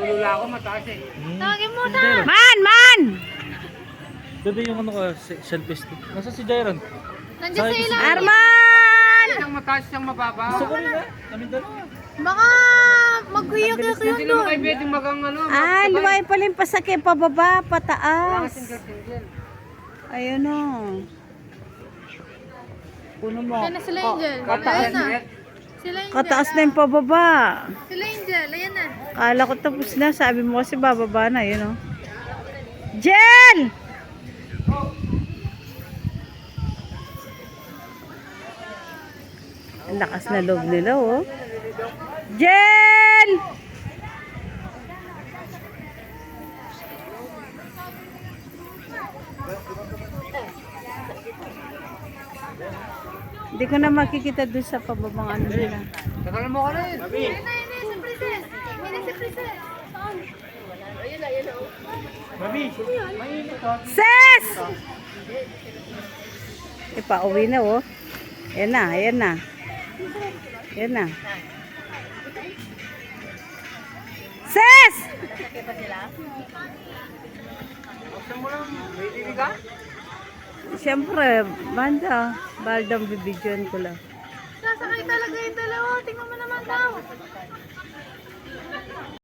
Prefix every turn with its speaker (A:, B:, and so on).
A: Tulula ako mataas eh.
B: Tawagin mo na.
C: Man!
D: Doon yung ano ko, self-esteem. Nasa si Jairon?
B: Nandiyan sa ilalim.
C: Arman!
A: Isang mataas, isang mababa.
D: Gusto ko rin na. Kami dalawa.
B: Baka magkuyak-kuyak yun
A: Hindi
B: doon.
A: naman kayo pwedeng magang ano.
C: Lumay pala yung pasakit. Pababa,
A: Wala
C: pataas.
A: kasing single.
C: Ayun o. Puno mo.
B: Ayan na sila Angel.
A: Kataas
B: Ayan na.
A: na.
B: Sila Angel.
C: Kataas na yung pababa.
B: Sila Angel. Ayan na.
C: Kala ko tapos na. Sabi mo kasi bababa na. Yun o. Jel! Ang lakas na loob nila oh. Jel! Hindi ko na makikita doon sa pababang ano nila.
A: Tagal mo ka rin.
B: Ayan na, si Princess. Ayan na si Princess.
A: Babi, mainit ka.
C: Ses! Pauwi na oh. Ayan na, ayan na. Ayan na. Ses!
A: Buksan mo lang. May dinig ka?
C: Siyempre, banda. Baldang bibidyon ko lang.
B: Sasakay talaga yung dalawa. Tingnan mo naman daw.